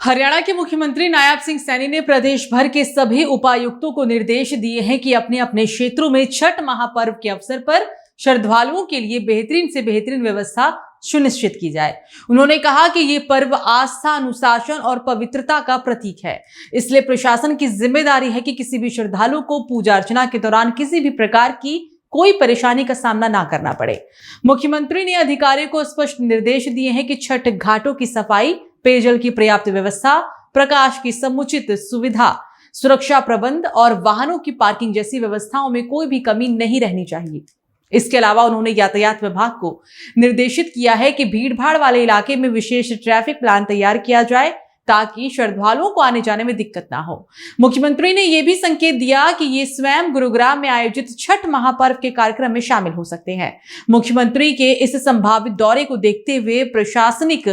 हरियाणा के मुख्यमंत्री नायब सिंह सैनी ने प्रदेश भर के सभी उपायुक्तों को निर्देश दिए हैं कि अपने अपने क्षेत्रों में छठ महापर्व के अवसर पर श्रद्धालुओं के लिए बेहतरीन से बेहतरीन व्यवस्था सुनिश्चित की जाए। उन्होंने कहा कि ये पर्व आस्था, अनुशासन और पवित्रता का प्रतीक है, इसलिए प्रशासन की जिम्मेदारी है कि किसी भी श्रद्धालु को पूजा अर्चना के दौरान किसी भी प्रकार की कोई परेशानी का सामना ना करना पड़े। मुख्यमंत्री ने अधिकारियों को स्पष्ट निर्देश दिए हैं कि छठ घाटों की सफाई, पेयजल की पर्याप्त व्यवस्था, प्रकाश की समुचित सुविधा, सुरक्षा प्रबंध और वाहनों की पार्किंग जैसी व्यवस्थाओं में कोई भी कमी नहीं रहनी चाहिए। इसके अलावा उन्होंने यातायात विभाग को निर्देशित किया है कि भीड़भाड़ वाले इलाके में विशेष ट्रैफिक प्लान तैयार किया जाए ताकि श्रद्धालुओं को आने जाने में दिक्कत ना हो। मुख्यमंत्री ने यह भी संकेत दिया कि ये स्वयं गुरुग्राम में आयोजित छठ महापर्व के कार्यक्रम में शामिल हो सकते हैं। मुख्यमंत्री के इस संभावित दौरे को देखते हुए प्रशासनिक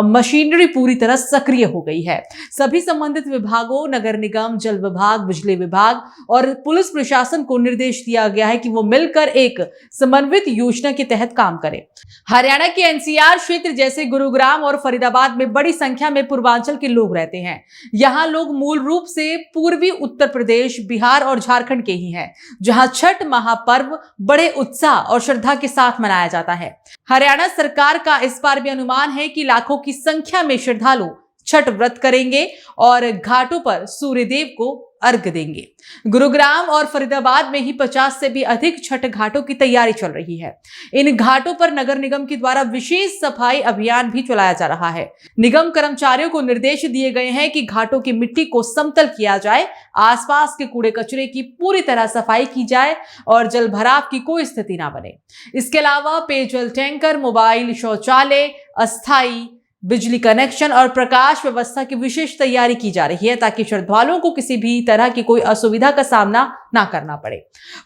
मशीनरी पूरी तरह सक्रिय हो गई है। सभी संबंधित विभागों, नगर निगम, जल विभाग, बिजली विभाग और पुलिस प्रशासन को निर्देश दिया गया है कि वो मिलकर एक समन्वित योजना के तहत काम करें। हरियाणा के एनसीआर क्षेत्र जैसे गुरुग्राम और फरीदाबाद में बड़ी संख्या में पूर्वांचल के लोग रहते हैं। यहां लोग मूल रूप से पूर्वी उत्तर प्रदेश, बिहार और झारखंड के ही हैं, जहां छठ महापर्व बड़े उत्साह और श्रद्धा के साथ मनाया जाता है। हरियाणा सरकार का इस बार भी अनुमान है कि लाखों की संख्या में श्रद्धालु छठ व्रत करेंगे और घाटों पर सूर्यदेव को अर्घ्य देंगे। गुरुग्राम और फरीदाबाद में ही 50 से भी अधिक छठ घाटों की तैयारी चल रही है। इन घाटों पर नगर निगम के द्वारा विशेष सफाई अभियान भी चलाया जा रहा है। निगम कर्मचारियों को निर्देश दिए गए हैं कि घाटों की मिट्टी को समतल किया जाए, आसपास के कूड़े कचरे की पूरी तरह सफाई की जाए और जल भराव की कोई स्थिति ना बने। इसके अलावा पेयजल टैंकर, मोबाइल शौचालय, अस्थायी बिजली कनेक्शन और प्रकाश व्यवस्था की विशेष तैयारी की जा रही है ताकि श्रद्धालुओं को किसी भी तरह की कोई असुविधा का सामना ना करना पड़े।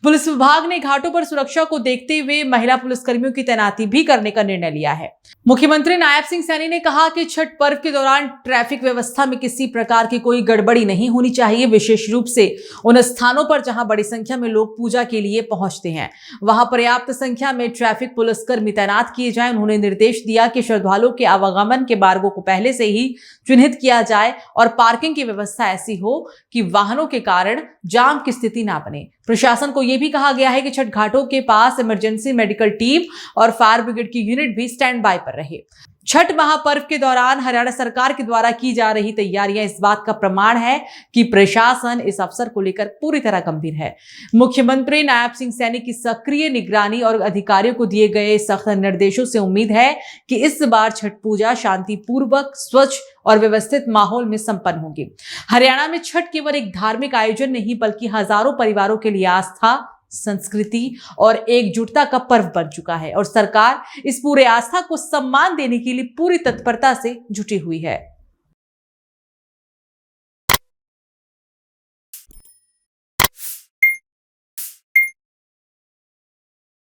पुलिस विभाग ने घाटों पर सुरक्षा को देखते हुए महिला पुलिसकर्मियों की तैनाती भी करने का निर्णय लिया है। मुख्यमंत्री नायब सिंह सैनी ने कहा कि छठ पर्व के दौरान ट्रैफिक व्यवस्था में किसी प्रकार की कोई गड़बड़ी नहीं होनी चाहिए। विशेष रूप से उन स्थानों पर जहां बड़ी संख्या में लोग पूजा के लिए पहुंचते हैं, वहां पर्याप्त संख्या में ट्रैफिक पुलिसकर्मी तैनात किए जाएं। उन्होंने निर्देश दिया कि श्रद्धालुओं के आवागमन के मार्गों को पहले से ही चिन्हित किया जाए और पार्किंग की व्यवस्था ऐसी हो कि वाहनों के कारण जाम की स्थिति ना बने। प्रशासन को यह भी कहा गया है कि छठ घाटों के पास इमरजेंसी मेडिकल टीम और फायर ब्रिगेड की यूनिट भी स्टैंड बाय पर रहे। छठ महापर्व के दौरान हरियाणा सरकार के द्वारा की जा रही तैयारियां इस बात का प्रमाण है कि प्रशासन इस अवसर को लेकर पूरी तरह गंभीर है। मुख्यमंत्री नायब सिंह सैनी की सक्रिय निगरानी और अधिकारियों को दिए गए सख्त निर्देशों से उम्मीद है कि इस बार छठ पूजा शांतिपूर्वक, स्वच्छ और व्यवस्थित माहौल में संपन्न होगी। हरियाणा में छठ केवल एक धार्मिक आयोजन नहीं बल्कि हजारों परिवारों के लिए आस्था, संस्कृति और एकजुटता का पर्व बन चुका है और सरकार इस पूरे आस्था को सम्मान देने के लिए पूरी तत्परता से जुटी हुई है।